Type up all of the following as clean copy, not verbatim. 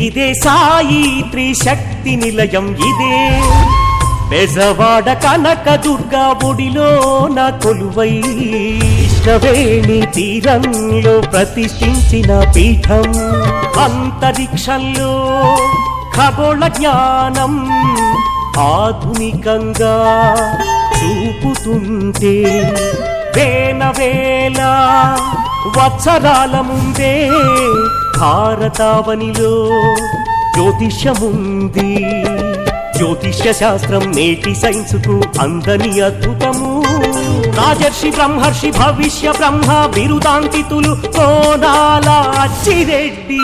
ఇదే సాయి త్రిశక్తి నిలయం ఇదే బెజవాడ కనక దుర్గా ఒడిలో నా కొలువై ఇష్టవేణి తీరంలో ప్రతిష్ఠించిన పీఠం అంతరిక్షంలో ఖగోళ జ్ఞానం ఆధునికంగా చూపుతుంటే వేల వత్సరాల ముందే భారతావనిలో జ్యోతిష్యముంది. జ్యోతిష్య శాస్త్రం నేటి సైన్సుకు అందని అద్భుతము. రాజర్షి బ్రహ్మర్షి భవిష్య బ్రహ్మ బిరుదాంకితులు కోనాల అచ్చిరెడ్డి.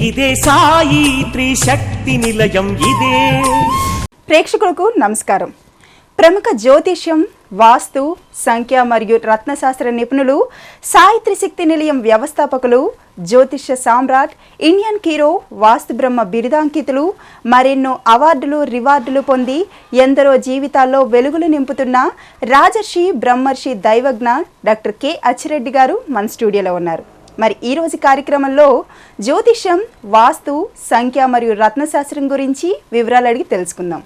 ఇదే సాయి త్రిశక్తి నిలయం ఇదే. ప్రేక్షకులకు నమస్కారం. ప్రముఖ జ్యోతిష్యం, వాస్తు, సంఖ్య మరియు రత్నశాస్త్ర నిపుణులు, సాయి త్రిశక్తి నిలయం వ్యవస్థాపకులు, జ్యోతిష్య సామ్రాట్, ఇండియన్ హీరో, వాస్తు బ్రహ్మ బిరుదాంకితులు, మరెన్నో అవార్డులు, రివార్డులు పొంది ఎందరో జీవితాల్లో వెలుగులు నింపుతున్న రాజర్షి బ్రహ్మర్షి దైవజ్ఞ డాక్టర్ కె అచ్చిరెడ్డి గారు మన స్టూడియోలో ఉన్నారు. మరి ఈరోజు కార్యక్రమంలో జ్యోతిష్యం, వాస్తు, సంఖ్య మరియు రత్నశాస్త్రం గురించి వివరాలు అడిగి తెలుసుకుందాం.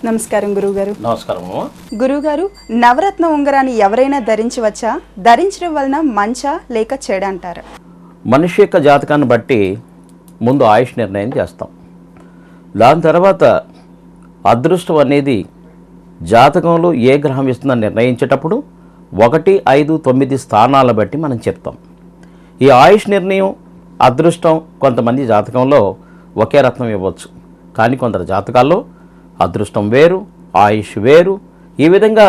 నమస్కారం గురువుగారు. నమస్కారం. గురువుగారు, నవరత్న ఉంగరాన్ని ఎవరైనా ధరించవచ్చా? ధరించడం వలన మంచా లేక చెడ అంటారా? మనిషి యొక్క జాతకాన్ని బట్టి ముందు ఆయుష్ నిర్ణయం చేస్తాం. దాని తర్వాత అదృష్టం అనేది జాతకంలో ఏ గ్రహం ఇస్తుందని నిర్ణయించేటప్పుడు 1, 5, 9 స్థానాలను బట్టి మనం చెప్తాం. ఈ ఆయుష్ నిర్ణయం, అదృష్టం కొంతమంది జాతకంలో ఒకే రత్నం ఇవ్వచ్చు, కానీ కొందరు జాతకాల్లో అదృష్టం వేరు, ఆయుష్ వేరు. ఈ విధంగా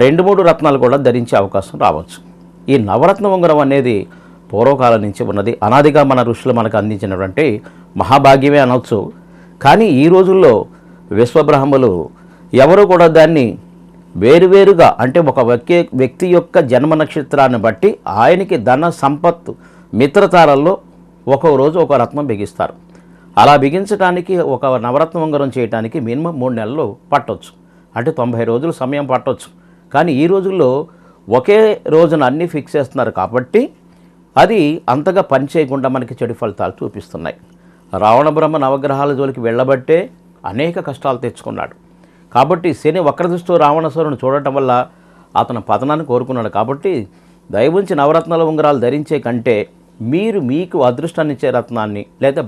2-3 రత్నాలు కూడా ధరించే అవకాశం రావచ్చు. ఈ నవరత్న ఉంగరం అనేది పూర్వకాలం నుంచి ఉన్నది. అనాదిగా మన ఋషులు మనకు అందించినటువంటి మహాభాగ్యమే అనవచ్చు. కానీ ఈ రోజుల్లో విశ్వబ్రహ్మలు ఎవరు కూడా దాన్ని వేరువేరుగా, అంటే ఒక వ్యక్తి యొక్క జన్మ నక్షత్రాన్ని బట్టి ఆయనకి ధన సంపత్తు మిత్రతారల్లో ఒక్కో రోజు ఒక రత్నం బిగిస్తారు. అలా బిగించడానికి ఒక నవరత్న ఉంగరం చేయడానికి మినిమం 3 నెలలు పట్టవచ్చు, అంటే 90 రోజులు సమయం పట్టవచ్చు. కానీ ఈ రోజుల్లో ఒకే రోజున అన్నీ ఫిక్స్ చేస్తున్నారు కాబట్టి అది అంతగా పని చేయకుండా మనకి చెడు ఫలితాలు చూపిస్తున్నాయి. రావణ బ్రహ్మ నవగ్రహాల జోలికి వెళ్ళబట్టే అనేక కష్టాలు తెచ్చుకున్నాడు. కాబట్టి శని వక్రదృష్టితో రావణాసురుని చూడటం వల్ల అతను పతనాన్ని కోరుకున్నాడు. కాబట్టి దయవుంచి నవరత్నాల ఉంగరాలు ధరించే కంటే మీకు అదృష్టాన్ని ఇచ్చే రత్నాన్ని లేదా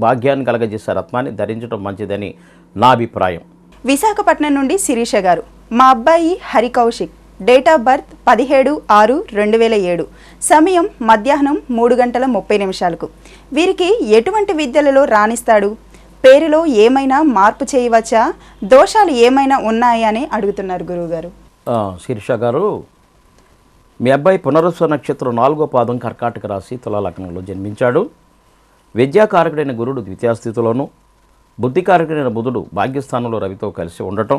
భాగ్యాన్ని కలగజేసే రత్నాన్ని ధరించడం మంచిదని నా అభిప్రాయం. విశాఖపట్నం నుండి శిరీష గారు, మా అబ్బాయి Hari Kaushik, date of birth 17/6/2007, సమయం మధ్యాహ్నం 3:30 వీరికి ఎటువంటి విద్యలలో రాణిస్తాడు? పేరులో ఏమైనా మార్పు చేయవచ్చా? దోషాలు ఏమైనా ఉన్నాయా అని అడుగుతున్నారు గురువుగారు. శిరీష గారు, మీ అబ్బాయి పునరుస్వ నక్షత్రం 4వ పాదం కర్కాటక రాశి తులా లగ్నంలో జన్మించాడు. విద్యాకారకుడైన గురుడు ద్వితీయస్థితిలోను, బుద్ధికారకుడైన బుధుడు భాగ్యస్థానంలో రవితో కలిసి ఉండటం,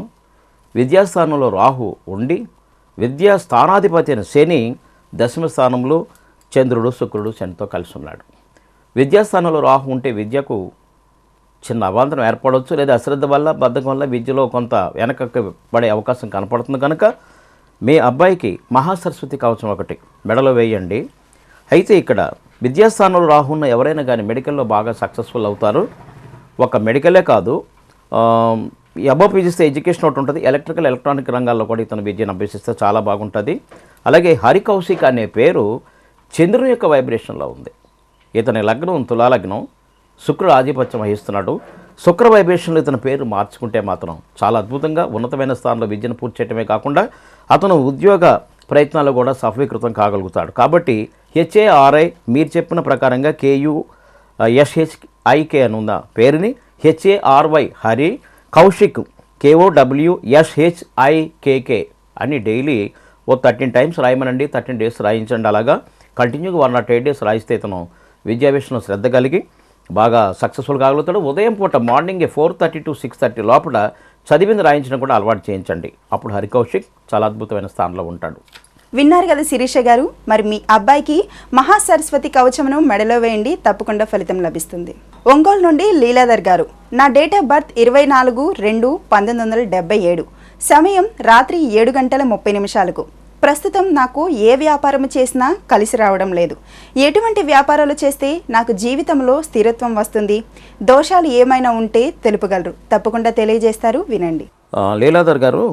విద్యాస్థానంలో రాహు ఉండి, విద్యా స్థానాధిపతి అయిన శని దశమ స్థానంలో చంద్రుడు, శుక్రుడు శనితో కలిసి ఉన్నాడు. విద్యాస్థానంలో రాహు ఉంటే విద్యకు చిన్న అవాంతరం ఏర్పడవచ్చు, లేదా అశ్రద్ధ వల్ల, బద్ధకం వల్ల విద్యలో కొంత వెనకకి పడే అవకాశం కనపడుతుంది. కనుక మీ అబ్బాయికి మహాసరస్వతి కవచం ఒకటి మెడలో వేయండి. అయితే ఇక్కడ విద్యాస్థానంలో రాహున్న ఎవరైనా కానీ మెడికల్లో బాగా సక్సెస్ఫుల్ అవుతారు. ఒక మెడికలే కాదు, అబవ్ పీజీస్తే ఎడ్యుకేషన్ ఒకటి ఉంటుంది, ఎలక్ట్రికల్ ఎలక్ట్రానిక్ రంగాల్లో కూడా ఇతను విద్యను అభ్యసిస్తే చాలా బాగుంటుంది. అలాగే హరి కౌశిక్ అనే పేరు చంద్రుని యొక్క వైబ్రేషన్లో ఉంది. ఇతని లగ్నం తులాలగ్నం, శుక్రుడు ఆధిపత్యం వహిస్తున్నాడు. శుక్ర వైబ్రేషన్లో ఇతని పేరు మార్చుకుంటే మాత్రం చాలా అద్భుతంగా ఉన్నతమైన స్థానంలో విద్యను పూర్తి చేయడమే కాకుండా అతను ఉద్యోగ ప్రయత్నాలు కూడా సఫలీకృతం కాగలుగుతాడు. కాబట్టి HARI మీరు చెప్పిన ప్రకారంగా KUSHIK అని ఉన్న పేరుని HARY హరి కౌశిక్ KOWSHIKK అని డైలీ 13 టైమ్స్ రాయమనండి, 13 డేస్ రాయించండి. అలాగా కంటిన్యూగా 108 డేస్ రాయిస్తే ఇతను విద్యా విషయంలో శ్రద్ధ కలిగి బాగా సక్సెస్ఫుల్ కాగలుగుతాడు. ఉదయం పూట మార్నింగ్ 4:30 to 6:30 లోపల చదివింది రాయించడం కూడా అలవాటు చేయించండి. అప్పుడు హరి కౌశిక్ చాలా అద్భుతమైన స్థానంలో ఉంటాడు. విన్నారు కదా శిరీష గారు, మరి మీ అబ్బాయికి మహాసరస్వతి కవచమును మెడలో వేయండి, తప్పకుండా ఫలితం లభిస్తుంది. ఒంగోలు నుండి లీలాధర్ గారు, నా డేట్ ఆఫ్ బర్త్ 24/2/1977, సమయం రాత్రి 7:30 ప్రస్తుతం నాకు ఏ వ్యాపారం చేసినా కలిసి రావడం లేదు. ఎటువంటి వ్యాపారాలు చేస్తే నాకు జీవితంలో స్థిరత్వం వస్తుంది? దోషాలు ఏమైనా ఉంటే తెలుపగలరు, తప్పకుండా తెలియజేస్తారు, వినండి. లీలాధర్ గారు,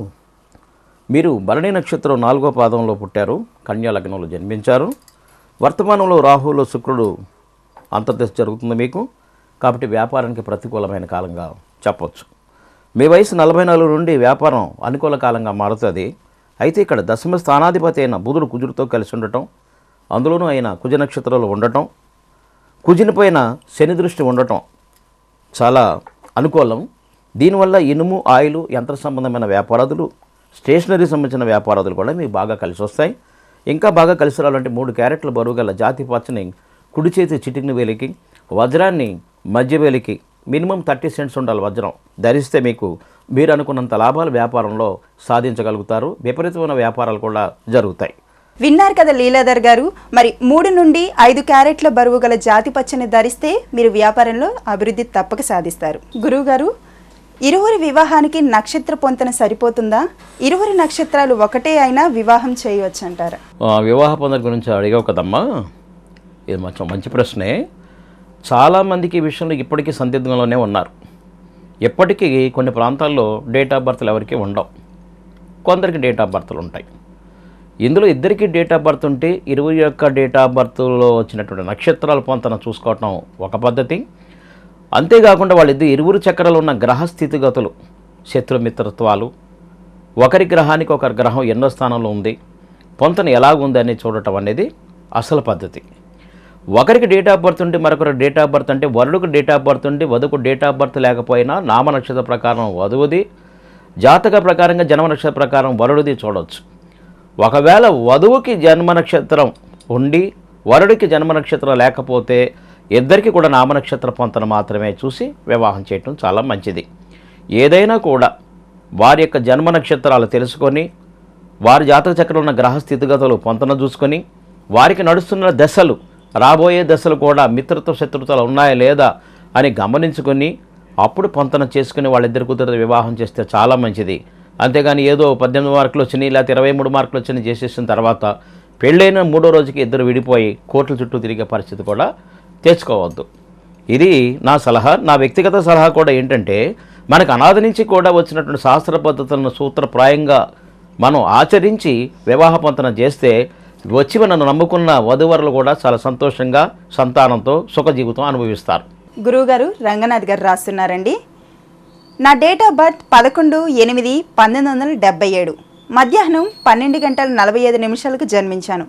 మీరు భరణి నక్షత్రం 4వ పాదంలో పుట్టారు, కన్యా లగ్నంలో జన్మించారు. వర్తమానంలో రాహులో శుక్రుడు అంతర్దశ జరుగుతుంది మీకు, కాబట్టి వ్యాపారానికి ప్రతికూలమైన కాలంగా చెప్పవచ్చు. మీ వయసు 44 నుండి వ్యాపారం అనుకూల కాలంగా మారుతుంది. అయితే ఇక్కడ దశమ స్థానాధిపతి అయిన బుధుడు కుజుడితో కలిసి ఉండటం, అందులోనూ ఆయన కుజ నక్షత్రంలో ఉండటం, కుజుని పైన శని దృష్టి ఉండటం చాలా అనుకూలం. దీనివల్ల ఇనుము, ఆయిల్, యంత్ర సంబంధమైన వ్యాపారాదులు, స్టేషనరీ సంబంధించిన వ్యాపారాదులు కూడా మీకు బాగా కలిసి వస్తాయి. ఇంకా బాగా కలిసి రావాలంటే 3 క్యారెట్ల బరువు గల జాతి పచ్చని కుడి చేతి చిటికిన వేలికి, వజ్రాన్ని మధ్య వేలికి మినిమం 30 సెంట్స్ ఉండాలి వజ్రం ధరిస్తే మీరు అనుకున్నంత లాభాలు వ్యాపారంలో సాధించగలుగుతారు. విపరీతమైన వ్యాపారాలు కూడా జరుగుతాయి. విన్నారు కదా లీలాధర్ గారు, మరి 3 నుండి 5 క్యారెట్ల బరువు గల జాతి పచ్చని ధరిస్తే మీరు వ్యాపారంలో అభివృద్ధి తప్పక సాధిస్తారు. గురువు గారు, ఇరువురి వివాహానికి నక్షత్ర పొంతన సరిపోతుందా? ఇరువురి నక్షత్రాలు ఒకటే అయినా వివాహం చేయవచ్చు అంటారా? వివాహ పొందన గురించి అడిగావు కదమ్మా, ఇది మంచి ప్రశ్నే. చాలామందికి ఈ విషయంలో ఇప్పటికీ సందిగ్ధంలోనే ఉన్నారు. ఎప్పటికీ కొన్ని ప్రాంతాల్లో డేట్ ఆఫ్ బర్త్లు ఎవరికి ఉండవు, కొందరికి డేట్ ఆఫ్ బర్త్లు ఉంటాయి. ఇందులో ఇద్దరికి డేట్ ఆఫ్ బర్త్ ఉంటే ఇరువురి యొక్క డేట్ ఆఫ్ బర్త్లో వచ్చినటువంటి నక్షత్రాల పొంతన చూసుకోవటం ఒక పద్ధతి. అంతేకాకుండా ఇరువురు చక్రాలు ఉన్న గ్రహ స్థితిగతులు, శత్రుమిత్రత్వాలు, ఒకరి గ్రహానికి ఒకరి గ్రహం ఎన్నో స్థానంలో ఉంది, పొంతన ఎలాగుంది అని చూడటం అనేది అసలు పద్ధతి. ఒకరికి డేట్ ఆఫ్ బర్త్ ఉంటే మరొకరి డేట్ ఆఫ్ బర్త్, అంటే వరుడుకు డేట్ ఆఫ్ బర్త్ ఉండి వధుకు డేట్ ఆఫ్ బర్త్ లేకపోయినా నామ నక్షత్ర ప్రకారం వధువుది, జాతక ప్రకారంగా జన్మ నక్షత్ర ప్రకారం వరుడిది చూడవచ్చు. ఒకవేళ వధువుకి జన్మ నక్షత్రం ఉండి వరుడికి జన్మ నక్షత్రం లేకపోతే ఇద్దరికి కూడా నామనక్షత్ర పొంతన మాత్రమే చూసి వివాహం చేయటం చాలా మంచిది. ఏదైనా కూడా వారి యొక్క జన్మ నక్షత్రాలు తెలుసుకొని, వారి జాతక చక్రంలో ఉన్న గ్రహ స్థితిగతులు పొంతన చూసుకొని, వారికి నడుస్తున్న దశలు, రాబోయే దశలు కూడా మిత్రత్వ శత్రుత్వాలు ఉన్నాయా లేదా అని గమనించుకొని అప్పుడు పొంతన చేసుకుని వాళ్ళిద్దరి కుదిరితే వివాహం చేస్తే చాలా మంచిది. అంతేగాని ఏదో 18 మార్కులు వచ్చినాయి లేకపోతే 23 మార్కులు వచ్చినాయి చేసేసిన తర్వాత పెళ్ళైన 3వ రోజుకి ఇద్దరు విడిపోయి కోర్టుల చుట్టూ తిరిగే పరిస్థితి కూడా తెచ్చుకోవద్దు. ఇది నా సలహా. నా వ్యక్తిగత సలహా కూడా ఏంటంటే, మనకు అనాది నుంచి కూడా వచ్చినటువంటి శాస్త్ర పద్ధతులను సూత్రప్రాయంగా మనం ఆచరించి వివాహ పొంతన చేస్తే వచ్చి నన్ను నమ్ముకున్న వధువరులు కూడా చాలా సంతోషంగా సంతానంతో సుఖ జీవితం అనుభవిస్తారు. గురువుగారు, రంగనాథ్ గారు రాస్తున్నారండి. నా డేట్ ఆఫ్ బర్త్ 11/8/1977 మధ్యాహ్నం 12:45 జన్మించాను.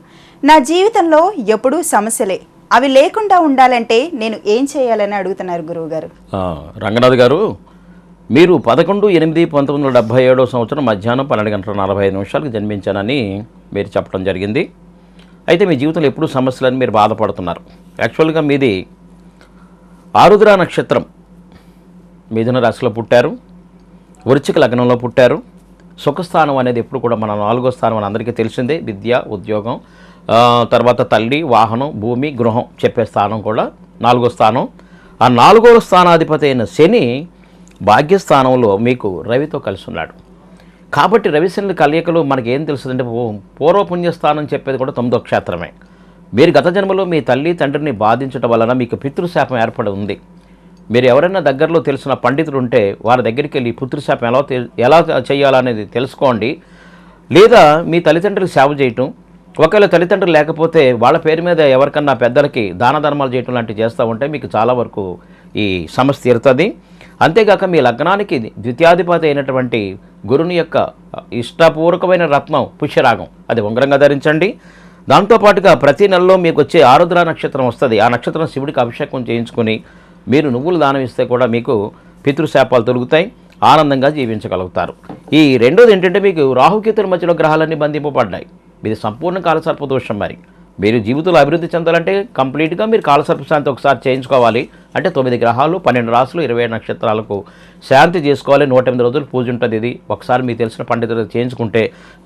నా జీవితంలో ఎప్పుడూ సమస్యలే, అవి లేకుండా ఉండాలంటే నేను ఏం చేయాలని అడుగుతున్నారు గురువుగారు. రంగనాథ్ గారు, మీరు 11/8/1977 సంవత్సరం మధ్యాహ్నం 12:45 జన్మించానని మీరు చెప్పడం జరిగింది. అయితే మీ జీవితంలో ఎప్పుడూ సమస్యలని మీరు బాధపడుతున్నారు. యాక్చువల్గా మీది ఆరుద్ర నక్షత్రం, మిథున రాశిలో పుట్టారు, వృశ్చిక లగ్నంలో పుట్టారు. సుఖస్థానం అనేది ఎప్పుడు కూడా మన 4వ స్థానం అని అందరికీ తెలిసిందే. విద్య, ఉద్యోగం, తర్వాత తల్లి, వాహనం, భూమి, గృహం చెప్పే స్థానం కూడా 4వ స్థానం. ఆ 4వ స్థానాధిపతి అయిన శని భాగ్యస్థానంలో మీకు రవితో కలిసి ఉన్నాడు. కాబట్టి రవిశనుల కలయికలు మనకి ఏం తెలుస్తుందంటే, పూర్వపుణ్యస్థానం చెప్పేది కూడా 9వ క్షేత్రమే. మీరు గత జన్మలో మీ తల్లి తండ్రిని బాధించడం వలన మీకు పితృశాపం ఏర్పడి ఉంది. మీరు ఎవరైనా దగ్గరలో తెలిసిన పండితులు ఉంటే వారి దగ్గరికి వెళ్ళి పితృశాపం ఎలా చేయాలనేది తెలుసుకోండి. లేదా మీ తల్లిదండ్రులకు సేవ చేయటం, ఒకవేళ తల్లిదండ్రులు లేకపోతే వాళ్ళ పేరు మీద ఎవరికన్నా పెద్దలకి దాన ధర్మాలు చేయటం లాంటివి చేస్తూ ఉంటే మీకు చాలా వరకు ఈ సమస్య తీరుతుంది. అంతేగాక మీ లగ్నానికి ద్వితీయాధిపతి అయినటువంటి గురుని యొక్క ఇష్టపూర్వకమైన రత్నం పుష్యరాగం, అది ఉంగరంగా ధరించండి. దాంతోపాటుగా ప్రతి నెలలో మీకు వచ్చే ఆరుద్ర నక్షత్రం వస్తుంది. ఆ నక్షత్రం శివుడికి అభిషేకం చేయించుకొని మీరు నువ్వులు దానం ఇస్తే కూడా మీకు పితృశాపాలు తొలుగుతాయి, ఆనందంగా జీవించగలుగుతారు. ఈ రెండోది ఏంటంటే, మీకు రాహుకేతుల మధ్యలో గ్రహాలన్నీ బంధింపబడ్డాయి. ఇది సంపూర్ణ కాలసర్ప దోషం. మరి మీరు జీవితంలో అభివృద్ధి చెందాలంటే కంప్లీట్గా మీరు కాలసర్ప శాంతి ఒకసారి చేయించుకోవాలి. అంటే 9 గ్రహాలు, 12 రాసులు, 27 నక్షత్రాలకు శాంతి చేసుకోవాలి. 108 రోజులు పూజ ఉంటుంది. ఇది ఒకసారి మీకు తెలిసిన పండితులు చేయించుకుంటే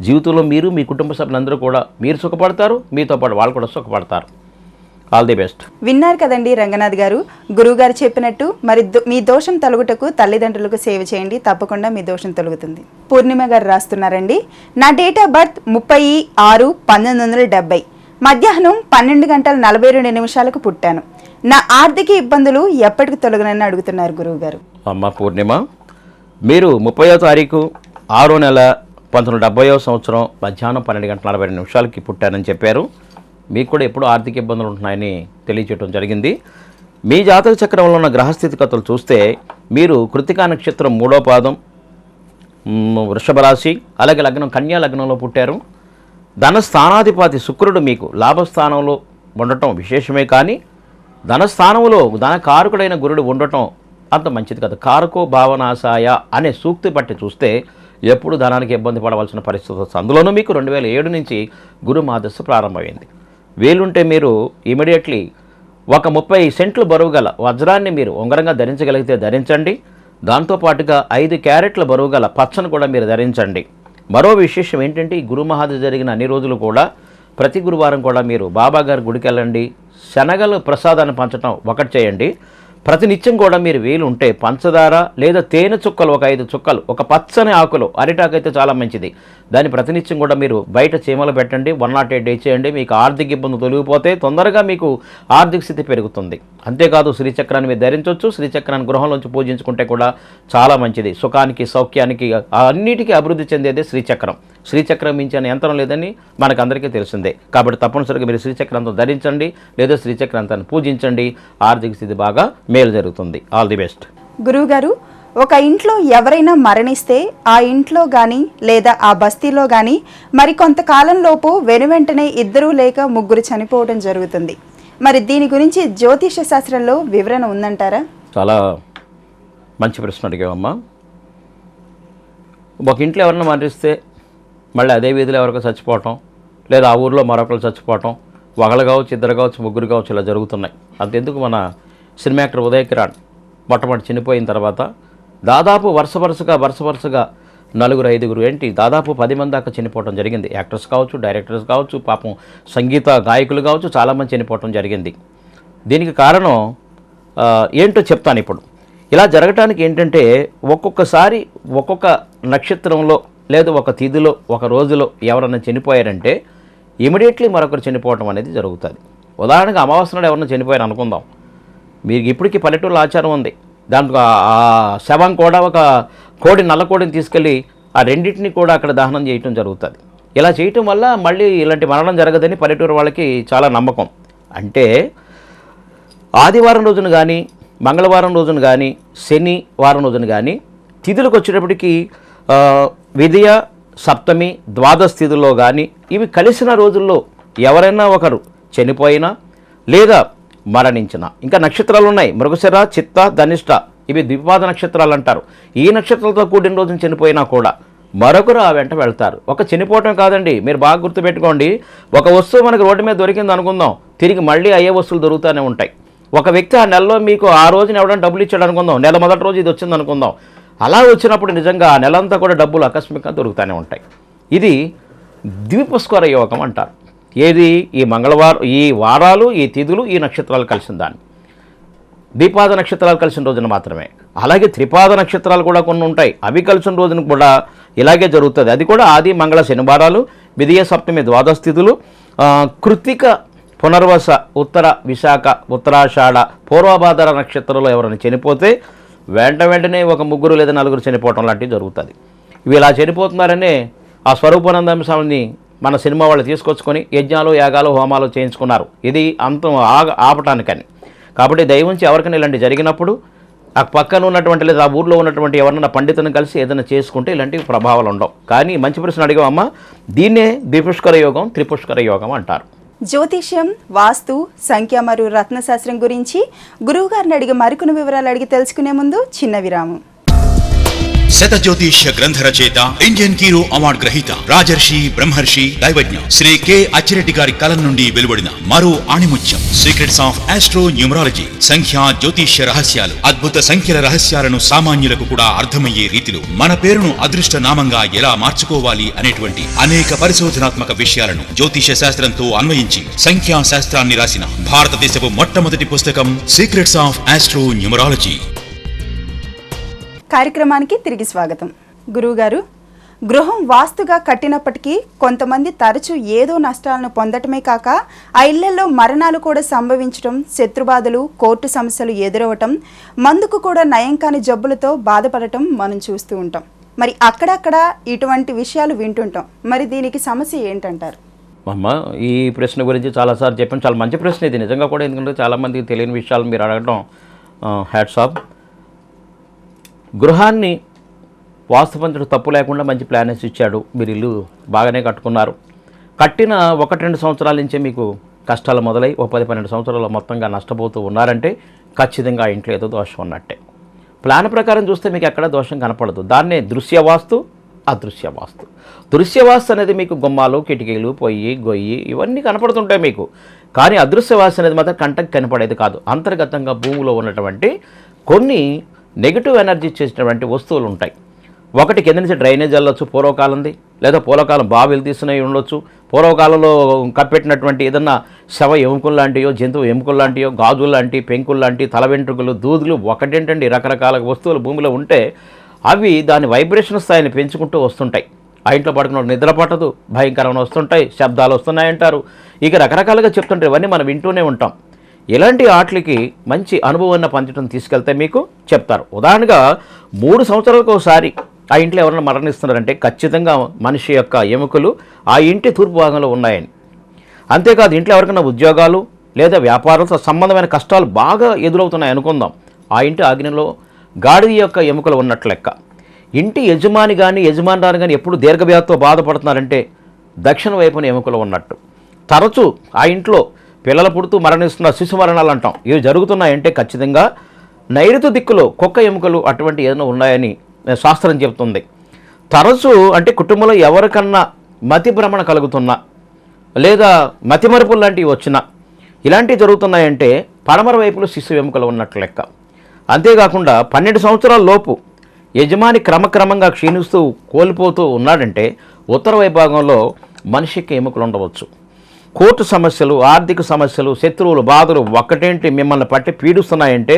జీవితంలో మీరు, మీ కుటుంబ సభ్యులందరూ కూడా మీరు సుఖపడతారు, మీతో పాటు వాళ్ళు కూడా సుఖపడతారు. All the best. విన్నారు కదండి రంగనాథ్ గారు, గురువుగారు చెప్పినట్టు మరి మీ దోషం తొలగుటకు తల్లిదండ్రులకు సేవ చేయండి, తప్పకుండా మీ దోషం తొలగుతుంది. పూర్ణిమ గారు రాస్తున్నారండి, నా డేట్ ఆఫ్ బర్త్ 30/6/1970 మధ్యాహ్నం 12:42 పుట్టాను. నా ఆర్థిక ఇబ్బందులు ఎప్పటికి తొలగనని అడుగుతున్నారు గురువు గారు. అమ్మ పూర్ణిమ, మీరు 30వ తారీఖు 6వ నెల 1970వ సంవత్సరం మధ్యాహ్నం 12:42 పుట్టానని చెప్పారు. మీకు కూడా ఎప్పుడు ఆర్థిక ఇబ్బందులు ఉంటున్నాయని తెలియచేయడం జరిగింది. మీ జాతక చక్రంలో ఉన్న గ్రహస్థితిగతులు చూస్తే మీరు కృతికా నక్షత్రం 3వ పాదం, వృషభ రాశి, అలాగే లగ్నం కన్యా లగ్నంలో పుట్టారు. ధనస్థానాధిపతి శుక్రుడు మీకు లాభస్థానంలో ఉండటం విశేషమే, కానీ ధనస్థానంలో ధనకారకుడైన గురుడు ఉండటం అంత మంచిది కాదు. కారకో భావనాశాయ అనే సూక్తి బట్టి చూస్తే ఎప్పుడు ధనానికి ఇబ్బంది పడవలసిన పరిస్థితి వస్తుంది. అందులోనూ మీకు 2007 నుంచి గురు మహాదశ ప్రారంభమైంది. వీలుంటే మీరు ఇమీడియట్లీ ఒక 30 సెంట్లు బరువు గల వజ్రాన్ని మీరు ఉంగరంగా ధరించగలిగితే ధరించండి. దాంతోపాటుగా 5 క్యారెట్ల బరువు గల పచ్చను కూడా మీరు ధరించండి. మరో విశేషం ఏంటంటే, ఈ గురు మహాదశ జరిగిన అన్ని రోజులు కూడా ప్రతి గురువారం కూడా మీరు బాబాగారి గుడికి వెళ్ళండి, శనగలు ప్రసాదాన్ని పంచడం ఒకటి చేయండి. ప్రతినిత్యం కూడా మీరు వీలు ఉంటే పంచదార లేదా తేనె చుక్కలు ఒక 5 చుక్కలు, ఒక పచ్చని ఆకులు, అరిటాకు అయితే చాలా మంచిది, దాన్ని ప్రతినిత్యం కూడా మీరు బయట చీమలు పెట్టండి. 108 డేస్ చేయండి. మీకు ఆర్థిక ఇబ్బంది తొలగిపోతే తొందరగా మీకు ఆర్థిక స్థితి పెరుగుతుంది. అంతేకాదు శ్రీచక్రాన్ని మీరు ధరించవచ్చు. శ్రీచక్రాన్ని గృహంలోంచి పూజించుకుంటే కూడా చాలా మంచిది. సుఖానికి, సౌఖ్యానికి, అన్నిటికీ అభివృద్ధి చెందేదే శ్రీచక్రం. శ్రీచక్రం మించిన యంత్రం లేదని మనకు అందరికీ తెలిసిందే. కాబట్టి తప్పనిసరిగా మీరు శ్రీచక్రంతో ధరించండి లేదా శ్రీచక్రాంతాన్ని పూజించండి. ఆర్థిక స్థితి బాగా మేలు జరుగుతుంది. All the best. గురువుగారు, ఒక ఇంట్లో ఎవరైనా మరణిస్తే ఆ ఇంట్లో కానీ లేదా ఆ బస్తీలో కానీ మరి కొంతకాలంలోపు వెనువెంటనే 2 లేక 3 చనిపోవడం జరుగుతుంది. మరి దీని గురించి జ్యోతిష శాస్త్రంలో వివరణ ఉందంటారా? చాలా మంచి ప్రశ్న అడిగావమ్మా. ఒక ఇంట్లో ఎవరైనా మరణిస్తే మళ్ళీ అదే వీధిలో ఎవరికో చచ్చిపోవటం, లేదా ఆ ఊరిలో మరొకరు చచ్చిపోవటం, ఒకళ్ళు కావచ్చు, 2 కావచ్చు, 3 కావచ్చు, ఇలా జరుగుతున్నాయి. అంతెందుకు, మన సినిమా యాక్టర్ ఉదయ్ కిరణ్ మొట్టమొదటి చనిపోయిన తర్వాత దాదాపు వరుస వరుసగా 4, 5 ఏంటి దాదాపు 10 మంది దాకా చనిపోవడం జరిగింది. యాక్టర్స్ కావచ్చు, డైరెక్టర్స్ కావచ్చు, పాపం సంగీత గాయకులు కావచ్చు, చాలామంది చనిపోవడం జరిగింది. దీనికి కారణం ఏంటో చెప్తాను ఇప్పుడు. ఇలా జరగటానికి ఏంటంటే, ఒక్కొక్కసారి ఒక్కొక్క నక్షత్రంలో లేదా ఒక తిథిలో ఒక రోజులో ఎవరన్నా చనిపోయారంటే ఇమీడియట్లీ మరొకరు చనిపోవడం అనేది జరుగుతుంది. ఉదాహరణగా అమావాస్య నాడు ఎవరన్నా చనిపోయారు అనుకుందాం. మీకు ఇప్పటికీ పల్లెటూరులో ఆచారం ఉంది. దాంట్లో ఆ శవం కూడా ఒక నల్ల కోడిని తీసుకెళ్ళి ఆ రెండింటిని కూడా అక్కడ దహనం చేయటం జరుగుతుంది. ఇలా చేయటం వల్ల మళ్ళీ ఇలాంటి మరణం జరగదని పల్లెటూరు వాళ్ళకి చాలా నమ్మకం. అంటే ఆదివారం రోజున కానీ, మంగళవారం రోజున కానీ, శనివారం రోజున కానీ తిథులకు వచ్చేటప్పటికి విధియ, సప్తమి, ద్వాదశ తిథుల్లో కానీ ఇవి కలిసిన రోజుల్లో ఎవరైనా ఒకరు చనిపోయినా లేదా మరణించిన, ఇంకా నక్షత్రాలు ఉన్నాయి, మృగశిర, చిత్త, ధనిష్ట, ఇవి ద్విపాద నక్షత్రాలు అంటారు. ఈ నక్షత్రాలతో కూడిన రోజున చనిపోయినా కూడా మరొకరు ఆ వెంట వెళ్తారు. ఒక చనిపోవటం కాదండి, మీరు బాగా గుర్తుపెట్టుకోండి. ఒక వస్తువు మనకు రోడ్డు మీద దొరికింది అనుకుందాం, తిరిగి మళ్ళీ అయ్యే వస్తువులు దొరుకుతూనే ఉంటాయి. ఒక వ్యక్తి ఆ నెలలో మీకు ఆ రోజున ఎవడైనా డబ్బులు ఇచ్చాడు అనుకుందాం, నెల మొదటి రోజు ఇది వచ్చింది అనుకుందాం, అలా వచ్చినప్పుడు నిజంగా ఆ నెలంతా కూడా డబ్బులు ఆకస్మికంగా దొరుకుతూనే ఉంటాయి. ఇది ద్విపుష్కర యోగం అంటారు. ఏది? ఈ మంగళవారం, ఈ వారాలు, ఈ తిథులు, ఈ నక్షత్రాలు కలిసిన దాన్ని. ద్విపాద నక్షత్రాలు కలిసిన రోజున మాత్రమే. అలాగే త్రిపాద నక్షత్రాలు కూడా కొన్ని ఉంటాయి, అవి కలిసిన రోజున కూడా ఇలాగే జరుగుతుంది. అది కూడా ఆది, మంగళ, శనివారాలు, విధియ, సప్తమి, ద్వాదశ తిథులు, కృత్తిక, పునర్వస, ఉత్తర, విశాఖ, ఉత్తరాషాఢ, పూర్వభాద్ర నక్షత్రంలో ఎవరైనా చనిపోతే వెంటనే ఒక 3 లేదా 4 చనిపోవటం లాంటివి జరుగుతుంది. ఇవి ఇలా చనిపోతున్నారనే ఆ స్వరూపానంద స్వామిని మన సినిమా వాళ్ళు తీసుకొచ్చుకొని యజ్ఞాలు, యాగాలు, హోమాలు చేయించుకున్నారు. ఇది అంతం ఆపటానికని. కాబట్టి దైవంచి ఎవరికైనా ఇలాంటి జరిగినప్పుడు ఆ పక్కన ఉన్నటువంటి లేదా ఆ ఊర్లో ఉన్నటువంటి ఎవరన్నా పండితులను కలిసి ఏదైనా చేసుకుంటే ఇలాంటి ప్రభావాలు ఉండవు. కానీ మంచి ప్రశ్న అడిగామమ్మ. దీన్నే ద్విపుష్కర యోగం, త్రిపుష్కర యోగం అంటారు. జ్యోతిష్యం, వాస్తు, సంఖ్య మరియు రత్నశాస్త్రం గురించి గురువుగారిని అడిగి మరికొన్ని వివరాలు అడిగి తెలుసుకునే ముందు చిన్న విరామం. శతజ్యోతిష్య గ్రంథ రచయిత, ఇండియన్ హీరో అవార్డు గ్రహీత, రాజర్షి బ్రహ్మర్షి దైవజ్ఞ శ్రీ కె అచ్చిరెడ్డి గారి కలం నుండి వెలువడిన మరో ఆణిముత్యం సీక్రెట్స్ ఆఫ్ ఆస్ట్రో న్యూమరాలజీ. సంఖ్యా జ్యోతిష్య రహస్యాలు, అద్భుత సంఖ్యల రహస్యాలను సామాన్యులకు కూడా అర్థమయ్యే రీతిలో మన పేరును అదృష్ట నామంగా ఎలా మార్చుకోవాలి అనేటువంటి అనేక పరిశోధనాత్మక విషయాలను జ్యోతిష్య శాస్త్రంతో అన్వయించి సంఖ్యా శాస్త్రాన్ని రాసిన భారతదేశపు మొట్టమొదటి పుస్తకం సీక్రెట్స్ ఆఫ్ ఆస్ట్రో న్యూమరాలజీ. కార్యక్రమానికి తిరిగి స్వాగతం. గురువుగారు, గృహం వాస్తుగా కట్టినప్పటికీ కొంతమంది తరచూ ఏదో నష్టాలను పొందటమే కాక ఆ ఇళ్లలో మరణాలు కూడా సంభవించటం, శత్రుబాధలు, కోర్టు సమస్యలు ఎదురవటం, మందుకు కూడా నయం కాని జబ్బులతో బాధపడటం మనం చూస్తూ ఉంటాం. మరి అక్కడక్కడ ఇటువంటి విషయాలు వింటుంటాం. మరి దీనికి సమస్య ఏంటంటారు? అమ్మ, ఈ ప్రశ్న గురించి చాలాసార్లు చెప్పాను. చాలా మంచి ప్రశ్న ఇది నిజంగా కూడా. ఎందుకంటే చాలామందికి తెలియని విషయాలు మీరు అడగడం హ్యాట్స్ ఆఫ్. గృహాన్ని వాస్తుపంతుడు తప్పు లేకుండా మంచి ప్లానెస్ ఇచ్చాడు. మీరు ఇల్లు బాగానే కట్టుకున్నారు. కట్టిన 1-2 సంవత్సరాల నుంచే మీకు కష్టాలు మొదలై 10-12 సంవత్సరాలు మొత్తంగా నష్టపోతూ ఉన్నారంటే ఖచ్చితంగా ఇంట్లో ఏదో దోషం ఉన్నట్టే. ప్లాన్ ప్రకారం చూస్తే మీకు ఎక్కడ దోషం కనపడదు. దాన్నే దృశ్యవాస్తు, అదృశ్యవాస్తు. దృశ్యవాస్తు అనేది మీకు గుమ్మాలు, కిటికీలు, పొయ్యి, గొయ్యి ఇవన్నీ కనపడుతుంటాయి మీకు. కానీ అదృశ్యవాస్తు అనేది మాత్రం కంటకు కనపడేది కాదు. అంతర్గతంగా భూమిలో ఉన్నటువంటి కొన్ని నెగిటివ్ ఎనర్జీ చేసినటువంటి వస్తువులు ఉంటాయి. ఒకటి కింద నుంచి డ్రైనేజ్ వెళ్ళొచ్చు, పూర్వకాలంది, లేదా పూర్వకాలం బావిలు తీసినవి ఉండొచ్చు, పూర్వకాలంలో కప్పెట్టినటువంటి ఏదన్నా శవ ఎముకలు లాంటియో, జంతువు ఎముకలు లాంటియో, గాజులు లాంటి, పెంకులు లాంటి, తల వెంట్రుకలు, దూదులు, ఒకటేంటండి రకరకాల వస్తువులు భూమిలో ఉంటే అవి దాని వైబ్రేషన్ స్థాయిని పెంచుకుంటూ వస్తుంటాయి. ఆ ఇంట్లో పడుకున్న నిద్ర పట్టదు, భయంకరమైన వస్తుంటాయి, శబ్దాలు వస్తున్నాయంటారు, ఇక రకరకాలుగా చెప్తుంటారు. ఇవన్నీ మనం వింటూనే ఉంటాం. ఇలాంటి ఆటలకి మంచి అనుభవాన్ని పంచడం తీసుకెళ్తే మీకు చెప్తారు. ఉదాహరణగా 3 సంవత్సరాలకు ఒకసారి ఆ ఇంట్లో ఎవరైనా మరణిస్తున్నారంటే ఖచ్చితంగా మనిషి యొక్క ఎముకలు ఆ ఇంటి తూర్పు భాగంలో ఉన్నాయని. అంతేకాదు ఇంట్లో ఎవరికైనా ఉద్యోగాలు లేదా వ్యాపారాలతో సంబంధమైన కష్టాలు బాగా ఎదురవుతున్నాయి అనుకుందాం, ఆ ఇంటి ఆగ్నేయంలో గాడిద యొక్క ఎముకలు ఉన్నట్లు లెక్క. ఇంటి యజమాని కానీ యజమానురాలు కానీ ఎప్పుడు దీర్ఘవ్యాధితో బాధపడుతున్నారంటే దక్షిణ వైపున ఎముకలు ఉన్నట్టు. తరచూ ఆ ఇంట్లో పిల్లలు పుడుతూ మరణిస్తున్న శిశు మరణాలు అంటాం, ఇవి జరుగుతున్నాయంటే ఖచ్చితంగా నైరుతి దిక్కులో కుక్క ఎముకలు అటువంటి ఏదైనా ఉన్నాయని శాస్త్రం చెబుతుంది. తరచూ అంటే కుటుంబంలో ఎవరికన్నా మతి భ్రమణ కలుగుతున్నా లేదా మతిమరుపులు లాంటివి వచ్చినా ఇలాంటివి జరుగుతున్నాయంటే పడమర వైపులో శిశు ఎముకలు ఉన్నట్లు లెక్క. అంతేకాకుండా 12 సంవత్సరాల లోపు యజమాని క్రమక్రమంగా క్షీణిస్తూ కోల్పోతూ ఉన్నాడంటే ఉత్తర వైభాగంలో మనిషికి ఎముకలు ఉండవచ్చు. కోర్టు సమస్యలు, ఆర్థిక సమస్యలు, శత్రువులు, బాధలు ఒక్కటేంటి మిమ్మల్ని పట్టి పీడిస్తున్నాయంటే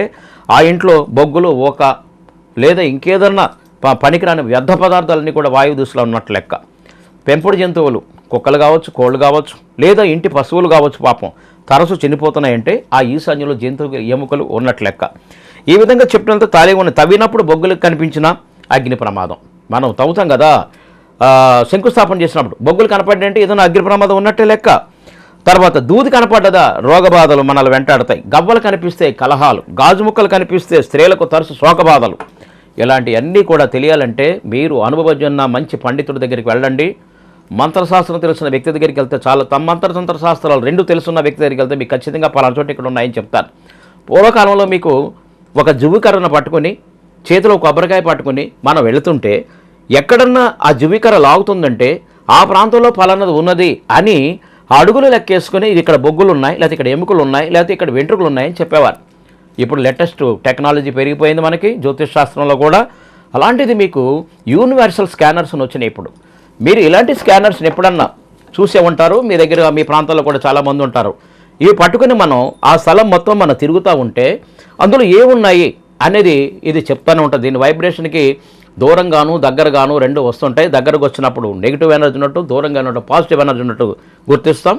ఆ ఇంట్లో బొగ్గులు, ఓక లేదా ఇంకేదన్నా పనికిరాని వ్యర్థ పదార్థాలన్నీ కూడా వాయువు దిశలో ఉన్నట్లు లెక్క. పెంపుడు జంతువులు, కుక్కలు కావచ్చు, కోళ్ళు కావచ్చు, లేదా ఇంటి పశువులు కావచ్చు, పాపం తరచు చనిపోతున్నాయంటే ఆ ఈశాన్యంలో జంతువు ఎముకలు ఉన్నట్లు లెక్క. ఈ విధంగా చెప్పినంత తాళిగా ఉన్న తవ్వినప్పుడు బొగ్గులకు కనిపించిన అగ్ని ప్రమాదం. మనం తవ్వుతాం కదా, శంకుస్థాపన చేసినప్పుడు బొగ్గులు కనపడ్డంటే ఏదైనా అగ్ని ప్రమాదం ఉన్నట్టే లెక్క. తర్వాత దూది కనపడ్డదా, రోగబాధలు మనల్ని వెంటాడతాయి. గవ్వలు కనిపిస్తే కలహాలు, గాజు ముక్కలు కనిపిస్తే స్త్రీలకు తరచు శోకబాధలు. ఇలాంటివన్నీ కూడా తెలియాలంటే మీరు అనుభవజ్ఞ మంచి పండితుడి దగ్గరికి వెళ్ళండి. మంత్రశాస్త్రం తెలిసిన వ్యక్తి దగ్గరికి వెళ్తే చాలా, మంత్ర శాస్త్రాలు 2 తెలుసున్న వ్యక్తి దగ్గరికి వెళ్తే మీకు ఖచ్చితంగా పలానా చోట ఇక్కడ ఉన్నాయని చెప్తారు. పూర్వకాలంలో మీకు ఒక జువ్వికర్రను పట్టుకొని చేతిలో కొబ్బరికాయ పట్టుకొని మనం వెళుతుంటే ఎక్కడన్నా ఆ జువ్వికర్ర లాగుతుందంటే ఆ ప్రాంతంలో పలానది ఉన్నది అని అడుగులు లెక్కేసుకుని ఇది ఇక్కడ బొగ్గులు ఉన్నాయి, లేకపోతే ఇక్కడ ఎముకలు ఉన్నాయి, లేకపోతే ఇక్కడ వెంట్రుకలు ఉన్నాయని చెప్పేవారు. ఇప్పుడు లేటెస్ట్ టెక్నాలజీ పెరిగిపోయింది మనకి జ్యోతిష్ శాస్త్రంలో కూడా. అలాంటిది మీకు యూనివర్సల్ స్కానర్స్ వచ్చినాయి. ఇప్పుడు మీరు ఇలాంటి స్కానర్స్ని ఎప్పుడన్నా చూసే ఉంటారు, మీ దగ్గర మీ ప్రాంతాల్లో కూడా చాలామంది ఉంటారు. ఇవి పట్టుకుని మనం ఆ స్థలం మొత్తం మనం తిరుగుతూ ఉంటే అందులో ఏమున్నాయి అనేది ఇది చెప్తానే ఉంటుంది. దీని వైబ్రేషన్కి దూరంగాను దగ్గరగాను 2 వస్తుంటాయి. దగ్గరకు వచ్చినప్పుడు నెగిటివ్ ఎనర్జీ ఉన్నట్టు, దూరంగా ఉన్నట్టు పాజిటివ్ ఎనర్జీ ఉన్నట్టు గుర్తిస్తాం.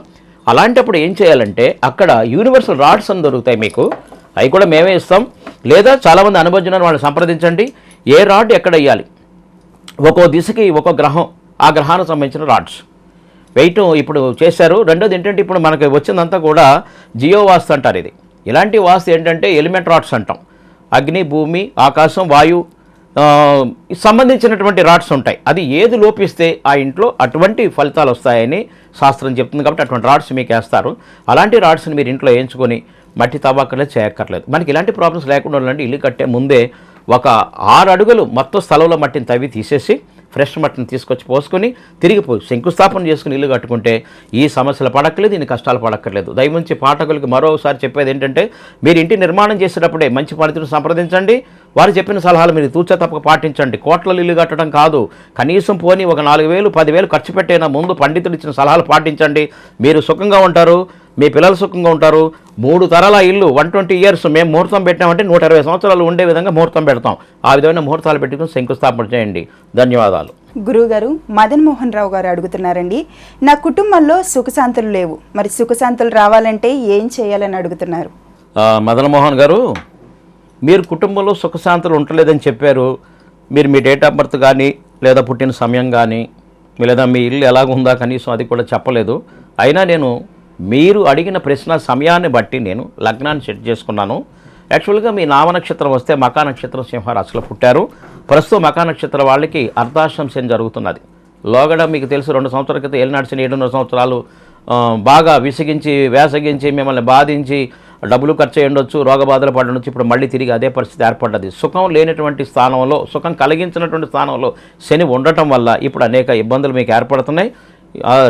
అలాంటప్పుడు ఏం చేయాలంటే అక్కడ యూనివర్సల్ రాడ్స్ అని దొరుకుతాయి మీకు, అవి కూడా మేమే ఇస్తాం. లేదా చాలామంది అనుభవజ్ఞులను వాళ్ళని సంప్రదించండి. ఏ రాడ్ ఎక్కడ వేయాలి, ఒక్కో దిశకి ఒక్కో గ్రహం, ఆ గ్రహానికి సంబంధించిన రాడ్స్ వెయిట్ ఇప్పుడు చేశారు. రెండోది ఏంటంటే ఇప్పుడు మనకి వచ్చిందంతా కూడా జియో వాస్తు అంటారు. ఇది ఇలాంటి వాస్తు ఏంటంటే ఎలిమెంట్ రాడ్స్ అంటాం. అగ్ని, భూమి, ఆకాశం, వాయు సంబంధించినటువంటి రాడ్స్ ఉంటాయి. అది ఏది లోపిస్తే ఆ ఇంట్లో అటువంటి ఫలితాలు వస్తాయని శాస్త్రం చెప్తుంది. కాబట్టి అటువంటి రాడ్స్ మీకు వేస్తారు. అలాంటి రాడ్స్ని మీరు ఇంట్లో వేయించుకొని మట్టి తవ్వక్కర్లేదు, చేయక్కర్లేదు. మనకి ఇలాంటి ప్రాబ్లమ్స్ లేకుండా ఉండాలంటే ఇల్లు కట్టే ముందే ఒక 6 అడుగులు మొత్తం స్థలంలో మట్టిని తవ్వి తీసేసి ఫ్రెష్ మట్టిని తీసుకొచ్చి పోసుకొని తిరిగిపోయి శంకుస్థాపన చేసుకుని ఇల్లు కట్టుకుంటే ఈ సమస్యలు పడక్కర్లేదు, ఇన్ని కష్టాలు పడక్కర్లేదు. దయవుంచి పాఠకులకి మరోసారి చెప్పేది ఏంటంటే, మీరు ఇంటి నిర్మాణం చేసేటప్పుడే మంచి పండితులను సంప్రదించండి. వారు చెప్పిన సలహాలు మీరు తూచా తప్పక పాటించండి. కోట్ల ఇల్లు కట్టడం కాదు, కనీసం పోని ఒక 4,000 10,000 ఖర్చు పెట్టైనా ముందు పండితులు ఇచ్చిన సలహాలు పాటించండి. మీరు సుఖంగా ఉంటారు, మీ పిల్లలు సుఖంగా ఉంటారు. 3 తరాల ఇల్లు 120 years మేము ముహూర్తం పెట్టామంటే 120 సంవత్సరాలు ఉండే విధంగా ముహూర్తం పెడతాం. ఆ విధమైన ముహూర్తాలు పెట్టుకుని శంకుస్థాపన చేయండి. ధన్యవాదాలు. గురువుగారు, మదన్ మోహన్ రావు గారు అడుగుతున్నారండి, నా కుటుంబంలో సుఖశాంతులు లేవు, మరి సుఖశాంతులు రావాలంటే ఏం చేయాలని అడుగుతున్నారు. మదన్ మోహన్ గారు, మీరు కుటుంబంలో సుఖశాంతులు ఉండలేదని చెప్పారు. మీరు మీ డేట్ ఆఫ్ బర్త్ కానీ లేదా పుట్టిన సమయం కానీ లేదా మీ ఇల్లు ఎలాగుందా కనీసం అది కూడా చెప్పలేదు. అయినా నేను మీరు అడిగిన ప్రశ్న సమయాన్ని బట్టి నేను లగ్నాన్ని సెట్ చేసుకున్నాను. యాక్చువల్గా మీ నామ నక్షత్రం వస్తే మకా నక్షత్రం సింహరాశిలో పుట్టారు. ప్రస్తుతం మకా నక్షత్రం వాళ్ళకి అర్ధాష్టం శని జరుగుతున్నది. లోగడ మీకు తెలుసు 2 సంవత్సరాల క్రితం ఏలినాటి శని 7.5 సంవత్సరాలు బాగా విసిగించి వేసగించి మిమ్మల్ని బాధించి డబ్బులు ఖర్చు అయ్యుండొచ్చు, రోగబాధలు పడవచ్చు. ఇప్పుడు మళ్ళీ తిరిగి అదే పరిస్థితి ఏర్పడ్డది. సుఖం లేనటువంటి స్థానంలో, సుఖం కలిగించినటువంటి స్థానంలో శని ఉండటం వల్ల ఇప్పుడు అనేక ఇబ్బందులు మీకు ఏర్పడుతున్నాయి.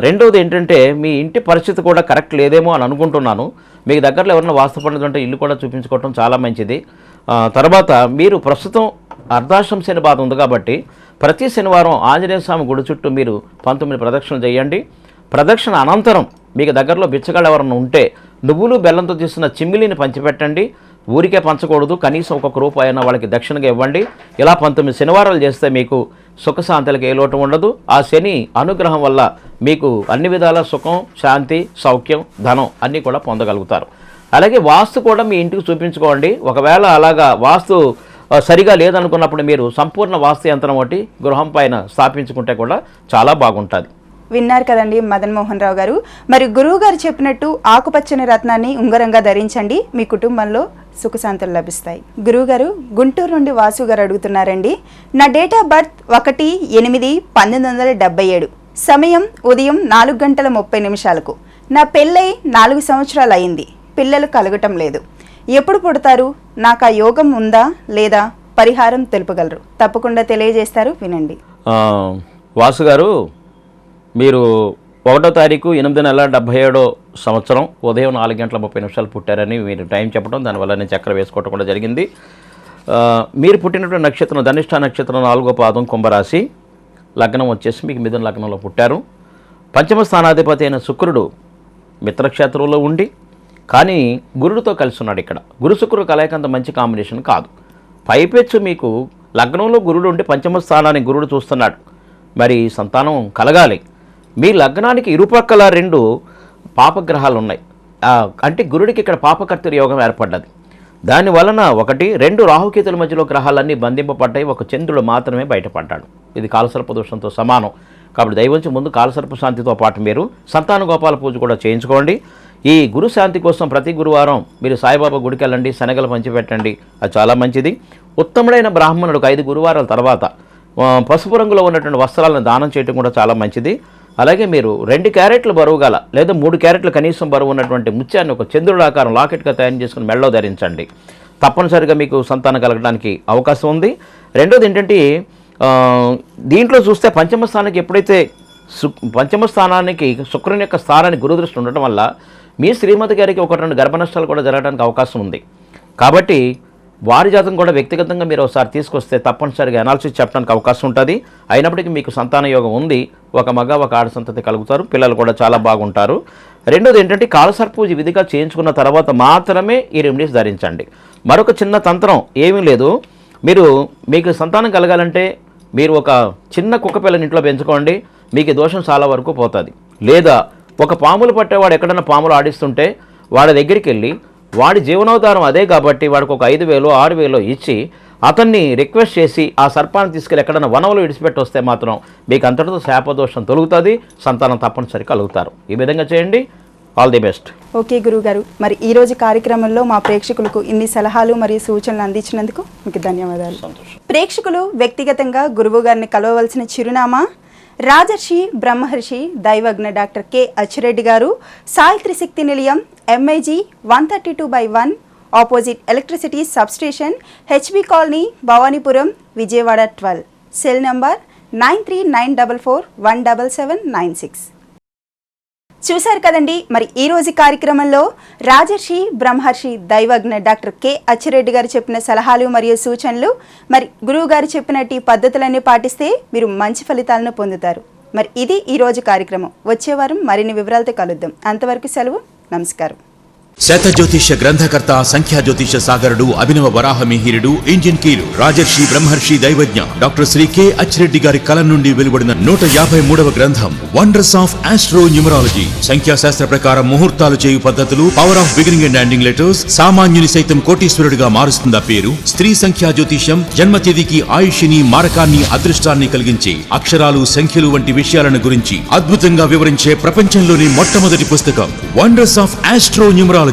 రెండవది ఏంటంటే, మీ ఇంటి పరిస్థితి కూడా కరెక్ట్ లేదేమో అని అనుకుంటున్నాను. మీకు దగ్గరలో ఎవరైనా వాస్తు పండితులు ఉంటే ఇల్లు కూడా చూపించుకోవటం చాలా మంచిది. తర్వాత మీరు ప్రస్తుతం అర్ధాష్టం శని బాధ ఉంది కాబట్టి ప్రతి శనివారం ఆంజనేయ స్వామి గుడి చుట్టూ మీరు 19 ప్రదక్షిణలు చేయండి. ప్రదక్షిణ అనంతరం మీకు దగ్గరలో బిచ్చగాళ్ళు ఎవరైనా ఉంటే నువ్వులు బెల్లంతో తీసిన చిమ్మిలిని పంచిపెట్టండి. ఊరికే పంచకూడదు, కనీసం ₹1 అయినా వాళ్ళకి దక్షిణగా ఇవ్వండి. ఇలా 19 శనివారాలు చేస్తే మీకు సుఖశాంతులకు ఏ లోటు ఉండదు. ఆ శని అనుగ్రహం వల్ల మీకు అన్ని విధాల సుఖం, శాంతి, సౌఖ్యం, ధనం అన్నీ కూడా పొందగలుగుతారు. అలాగే వాస్తు కూడా మీ ఇంటికి చూపించుకోండి. ఒకవేళ అలాగా వాస్తు సరిగా లేదనుకున్నప్పుడు మీరు సంపూర్ణ వాస్తు యంత్రం ఒకటి గృహం పైన స్థాపించుకుంటే కూడా చాలా బాగుంటుంది. విన్నారు కదండి మదన్ మోహన్ రావు గారు. మరి గురువు గారు చెప్పినట్టు ఆకుపచ్చని రత్నాన్ని ఉంగరంగా ధరించండి, మీ కుటుంబంలో సుఖశాంతులు లభిస్తాయి. గురువుగారు, గుంటూరు నుండి వాసు గారు అడుగుతున్నారండి, నా డేట్ ఆఫ్ బర్త్ 1/8/1977, సమయం ఉదయం 4:30 నా పెళ్ళై 4 సంవత్సరాలు అయింది, పిల్లలు కలగటం లేదు. ఎప్పుడు పుడతారు? నాకు ఆ యోగం ఉందా లేదా? పరిహారం తెలుపగలరు? తప్పకుండా తెలియజేస్తారు, వినండి. వాసు గారు, మీరు 1వ తారీఖు 8 నెల 77వ సంవత్సరం ఉదయం 4:30 పుట్టారని మీరు టైం చెప్పడం, దానివల్ల నేను చక్ర వేసుకోవటం కూడా జరిగింది. మీరు పుట్టినటువంటి నక్షత్రం ధనిష్ఠ నక్షత్రం 4వ పాదం కుంభరాశి, లగ్నం వచ్చేసి మీకు మిథున లగ్నంలో పుట్టారు. పంచమ స్థానాధిపతి అయిన శుక్రుడు మిత్రక్షేత్రంలో ఉండి కానీ గురుడితో కలిసి ఉన్నాడు. ఇక్కడ గురు శుక్రుడు కలయిక అంత మంచి కాంబినేషన్ కాదు. పైపెచ్చు మీకు లగ్నంలో గురుడు ఉండి పంచమ స్థానాన్ని గురుడు చూస్తున్నాడు. మరి సంతానం కలగాలి. మీ లగ్నానికి ఇరుపక్కల 2 పాపగ్రహాలు ఉన్నాయి. అంటే గురుడికి ఇక్కడ పాపకర్తరి యోగం ఏర్పడ్డది. దానివలన 1 2 రాహుకేతుల మధ్యలో గ్రహాలన్నీ బంధింపబడ్డాయి. ఒక చంద్రుడు మాత్రమే బయటపడ్డాడు. ఇది కాలసర్ప దోషంతో సమానం. కాబట్టి దైవంచి ముందు కాలసర్ప శాంతితో పాటు మీరు సంతాన గోపాల పూజ కూడా చేయించుకోండి. ఈ గురు శాంతి కోసం ప్రతి గురువారం మీరు సాయిబాబా గుడికి వెళ్ళండి, శనగలు పంచిపెట్టండి, అది చాలా మంచిది. ఉత్తముడైన బ్రాహ్మణుడికి 5 గురువారాల తర్వాత పసుపు రంగులో ఉన్నటువంటి వస్త్రాలను దానం చేయడం కూడా చాలా మంచిది. అలాగే మీరు 2 క్యారెట్లు బరువు గల లేదా 3 క్యారెట్లు కనీసం బరువు ఉన్నటువంటి ముత్యాన్ని ఒక చంద్రుడి ఆకారం లాకెట్గా తయారు చేసుకుని మెడలో ధరించండి. తప్పనిసరిగా మీకు సంతానం కలగడానికి అవకాశం ఉంది. రెండోది ఏంటంటే, దీంట్లో చూస్తే పంచమ స్థానానికి ఎప్పుడైతే పంచమ స్థానానికి శుక్రుని యొక్క స్థానానికి గురుదృష్టి ఉండటం వల్ల మీ శ్రీమతి గారికి 1-2 గర్భ నష్టాలు కూడా జరగడానికి అవకాశం ఉంది. కాబట్టి వారి జాతం కూడా వ్యక్తిగతంగా మీరు ఒకసారి తీసుకొస్తే తప్పనిసరిగా అనాలిసిస్ చెప్పడానికి అవకాశం ఉంటుంది. అయినప్పటికీ మీకు సంతాన యోగం ఉంది. ఒక మగ ఒక ఆడ సంతతి కలుగుతారు, పిల్లలు కూడా చాలా బాగుంటారు. రెండోది ఏంటంటే, కాలసర్పూజ విధిగా చేయించుకున్న తర్వాత మాత్రమే ఈ రెమెడీస్ ధరించండి. మరొక చిన్న తంత్రం ఏమీ లేదు. మీకు సంతానం కలగాలంటే మీరు ఒక చిన్న కుక్క పిల్లని ఇంట్లో పెంచుకోండి, మీకు దోషం చాలా వరకు పోతుంది. లేదా ఒక పాములు పట్టేవాడు ఎక్కడైనా పాములు ఆడిస్తుంటే వాడి దగ్గరికి వెళ్ళి, వాడి జీవనోధారం అదే కాబట్టి వాడికి ఒక 5,000 6,000 ఇచ్చి అతన్ని రిక్వెస్ట్ చేసి ఆ సర్పాన్ని తీసుకెళ్ళి ఎక్కడైనా వనంలో విడిచిపెట్టి వస్తే మాత్రం మీకు అంతటితో శాపదోషం తొలుగుతుంది, సంతానం తప్పనిసరి కలుగుతారు. ఈ విధంగా చేయండి. All the best. ఓకే గురువుగారు, మరి ఈ రోజు కార్యక్రమంలో మా ప్రేక్షకులకు ఇన్ని సలహాలు మరియు సూచనలు అందించినందుకు మీకు ధన్యవాదాలు. ప్రేక్షకులు వ్యక్తిగతంగా గురువు గారిని కలవవలసిన చిరునామా రాజర్షి బ్రహ్మర్షి దైవజ్ఞ డాక్టర్ కె అచ్చిరెడ్డి గారు, సాయి త్రిశక్తి నిలయం, MIG 132/1, opposite electricity substation, HB colony, Bhavanipuram, Vijayawada 12. Cell number 9394417796. చూశారు కదండి, మరి ఈ రోజు కార్యక్రమంలో రాజర్షి బ్రహ్మర్షి దైవజ్ఞ డాక్టర్ కె అచ్చిరెడ్డి గారు చెప్పిన సలహాలు మరియు సూచనలు, మరి గురువు గారు చెప్పినట్టు ఈ పద్ధతులన్నీ పాటిస్తే మీరు మంచి ఫలితాలను పొందుతారు. మరి ఇది ఈ రోజు కార్యక్రమం. వచ్చే వారం మరిన్ని వివరాలతో కలుద్దాం. అంతవరకు సెలవు. నమస్కారం. శత జ్యోతిష గ్రంథకర్త, సంఖ్యా జ్యోతిష సాగరుడు, అభినవ వరాహ మిహిరుడు, ఇంజిన్ కీలు, రాజర్షి బ్రహ్మర్షి దైవజ్ఞ డాక్టర్ శ్రీ కె అచ్చిరెడ్డి గారి కలం నుండి వెలువడిన 153వ గ్రంథం వండర్స్ ఆఫ్ ఆస్ట్రో న్యూమరాలజీ. సంఖ్యాశాస్త్ర ప్రకారం ముహూర్తాలు చేయు పద్ధతులు, power of beginning and ending letters, సామాన్యుని సైతం కోటీశ్వరుడిగా మారుస్తుందా పేరు, స్త్రీ సంఖ్యా జ్యోతిషం, జన్మతేదీకి ఆయుష్ని, మారకాన్ని, అదృష్టాన్ని కలిగించే అక్షరాలు, సంఖ్యలు వంటి విషయాలను గురించి అద్భుతంగా వివరించే ప్రపంచంలోని మొట్టమొదటి పుస్తకం వండర్స్ ఆఫ్ ఆస్ట్రో న్యూమరాలజీ.